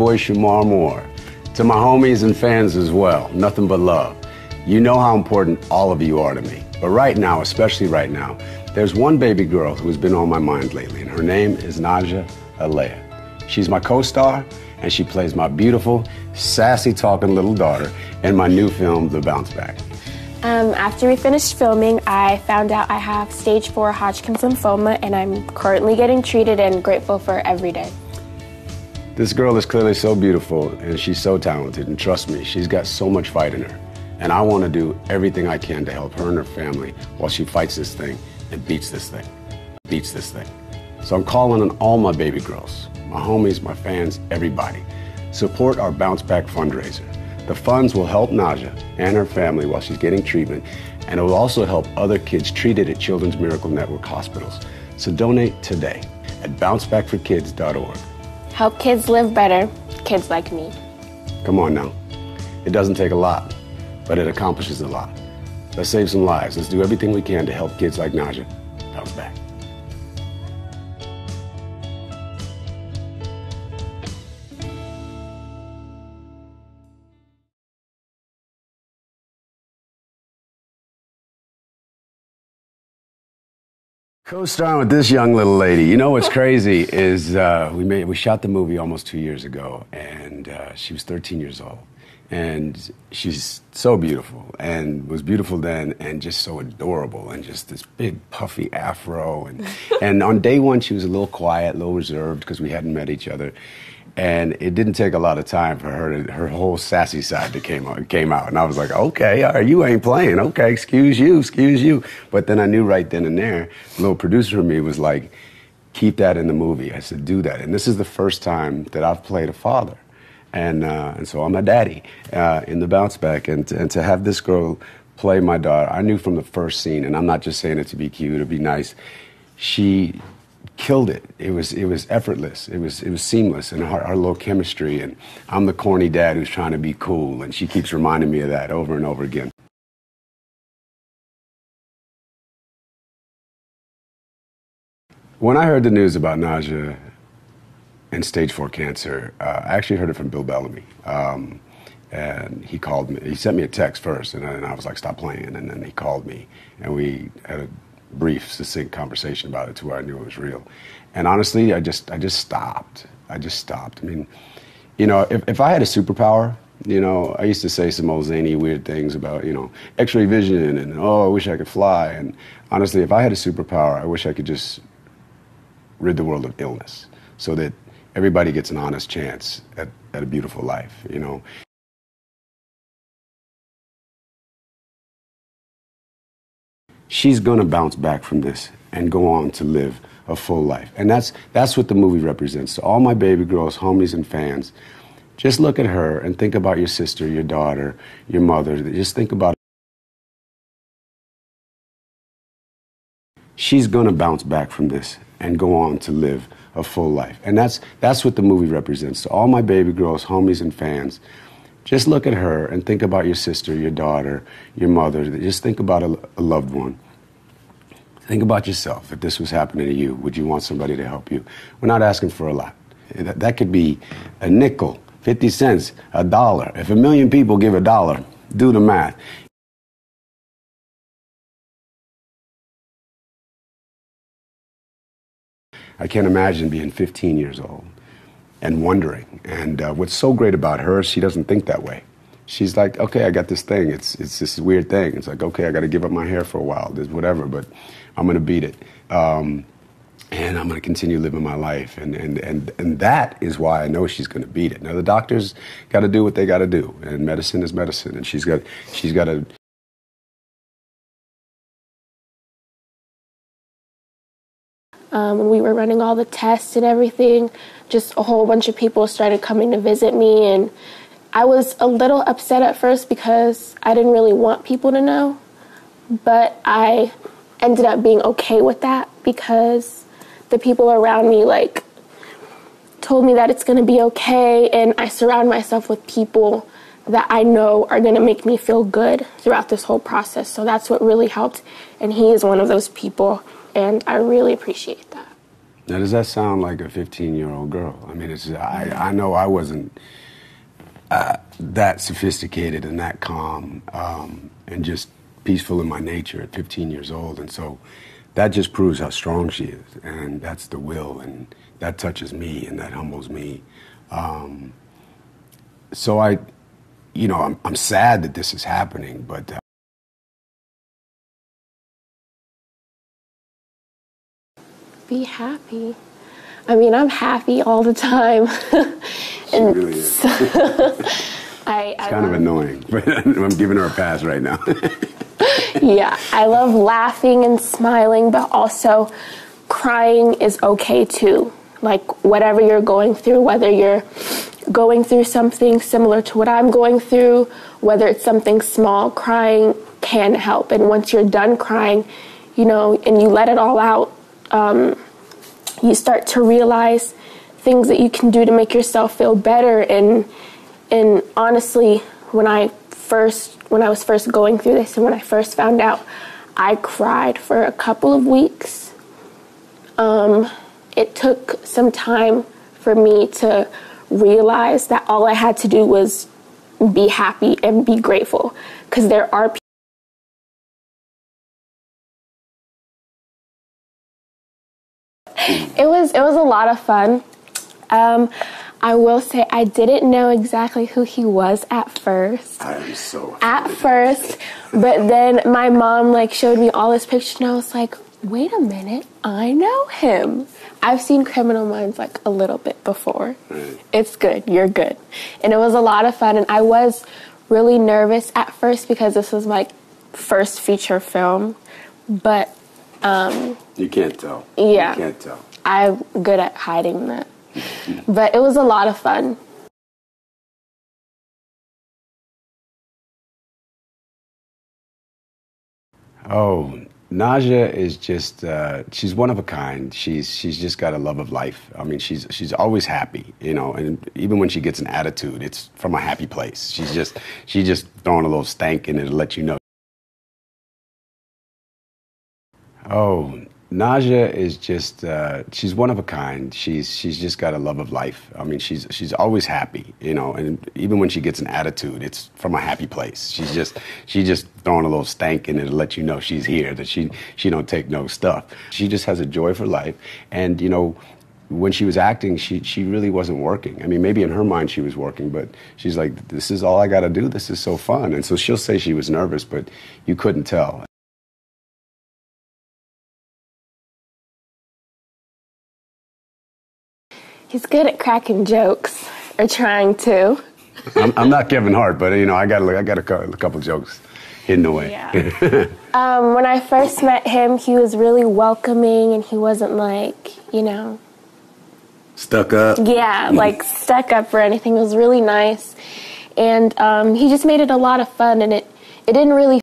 boy Shemar Moore. To my homies and fans as well, nothing but love. You know how important all of you are to me. But right now, especially right now, there's one baby girl who has been on my mind lately, and her name is Naja Alea. She's my co-star, and she plays my beautiful, sassy-talking little daughter in my new film, The Bounce Back. After we finished filming, I found out I have stage 4 Hodgkin's lymphoma, and I'm currently getting treated and grateful for every day. This girl is clearly so beautiful, and she's so talented, and trust me, she's got so much fight in her. And I want to do everything I can to help her and her family while she fights this thing and beats this thing. So I'm calling on all my baby girls, my homies, my fans, everybody. Support our Bounce Back fundraiser. The funds will help Naja and her family while she's getting treatment, and it will also help other kids treated at Children's Miracle Network hospitals. So donate today at bouncebackforkids.org. Help kids live better, kids like me. Come on now. It doesn't take a lot, but it accomplishes a lot. Let's save some lives. Let's do everything we can to help kids like Naja bounce back. Co-starring with this young little lady. You know what's crazy is we shot the movie almost 2 years ago, and she was 13 years old. And she's so beautiful, and was beautiful then, and just so adorable, and just this big puffy afro. And on day one, she was a little quiet, a little reserved, because we hadn't met each other. And it didn't take a lot of time for her whole sassy side that came out. And I was like, okay, all right, you ain't playing. Okay, excuse you. But then I knew right then and there, the little producer of me was like, keep that in the movie. I said, do that. And this is the first time that I've played a father. And so I'm a daddy in The Bounce Back. And to have this girl play my daughter, I knew from the first scene, and I'm not just saying it to be cute or be nice, she killed it. It was effortless. It was seamless, and our little chemistry. And I'm the corny dad who's trying to be cool, and she keeps reminding me of that over and over again. When I heard the news about Naja and stage 4 cancer, I actually heard it from Bill Bellamy. And he called me. He sent me a text first, and I was like, stop playing. And then he called me, and we had a brief, succinct conversation about it to where I knew it was real. And honestly, I just stopped. I mean, you know, if I had a superpower, you know, I used to say some old zany weird things about, you know, X-ray vision and, oh, I wish I could fly. And honestly, if I had a superpower, I wish I could just rid the world of illness so that everybody gets an honest chance at a beautiful life, you know. She's gonna bounce back from this and go on to live a full life. And that's what the movie represents. To all my baby girls, homies, and fans, just look at her and think about your sister, your daughter, your mother. Just think about she's gonna bounce back from this and go on to live a full life. And that's what the movie represents. To all my baby girls, homies, and fans, just look at her and think about your sister, your daughter, your mother. Just think about a loved one. Think about yourself. If this was happening to you, would you want somebody to help you? We're not asking for a lot. That could be a nickel, 50 cents, $1. If 1 million people give $1, do the math. I can't imagine being 15 years old and wondering. And what's so great about her is she doesn't think that way. She's like, okay, I got this thing. It's this weird thing. It's like, okay, I got to give up my hair for a while. There's whatever, but I'm going to beat it. And I'm going to continue living my life. And that is why I know she's going to beat it. Now, the doctors got to do what they got to do. And medicine is medicine. And she's got to... When we were running all the tests and everything, just a whole bunch of people started coming to visit me, and I was a little upset at first because I didn't really want people to know, but I ended up being okay with that because the people around me, like, told me that it's going to be okay, and I surround myself with people that I know are going to make me feel good throughout this whole process. So that's what really helped, and he is one of those people, and I really appreciate that. Now, does that sound like a 15-year-old girl? I mean, I know I wasn't that sophisticated and that calm and just peaceful in my nature at 15 years old. And so that just proves how strong she is. And that's the will. And that touches me and that humbles me. So I'm sad that this is happening, but be happy. I mean, I'm happy all the time. And really is. It's kind of annoying, but I'm giving her a pass right now. Yeah, I love laughing and smiling, but also crying is okay too. Like whatever you're going through, whether you're going through something similar to what I'm going through, whether it's something small, crying can help. And once you're done crying, and you let it all out, you start to realize things that you can do to make yourself feel better. And honestly, when I was first going through this and when I first found out, I cried for a couple of weeks. It took some time for me to realize that all I had to do was be happy and be grateful, because there are people. It was a lot of fun. I will say I didn't know exactly who he was at first. I am so at first, but then my mom showed me all his pictures and I was like, wait a minute, I know him. I've seen Criminal Minds a little bit before. Right. It's good, you're good. And it was a lot of fun, and I was really nervous at first because this was my first feature film, but you can't tell. Yeah. You can't tell. I'm good at hiding that. But it was a lot of fun. Oh, Naja is just, she's one of a kind. She's just got a love of life. I mean, she's always happy, and even when she gets an attitude, it's from a happy place. She's just throwing a little stank in it to let you know. Oh, Naja is just, she's one of a kind. She's just got a love of life. I mean, she's always happy, and even when she gets an attitude, it's from a happy place. She's just throwing a little stank in it to let you know she's here, that she don't take no stuff. She just has a joy for life. And, when she was acting, she really wasn't working. I mean, maybe in her mind she was working, but she's like, this is all I got to do. This is so fun. And so she'll say she was nervous, but you couldn't tell. He's good at cracking jokes, or trying to. I'm not Kevin Hart, but I got a couple jokes hidden away. Yeah. When I first met him, he was really welcoming, and he wasn't stuck up. Yeah, stuck up or anything. It was really nice, and he just made it a lot of fun, and it didn't really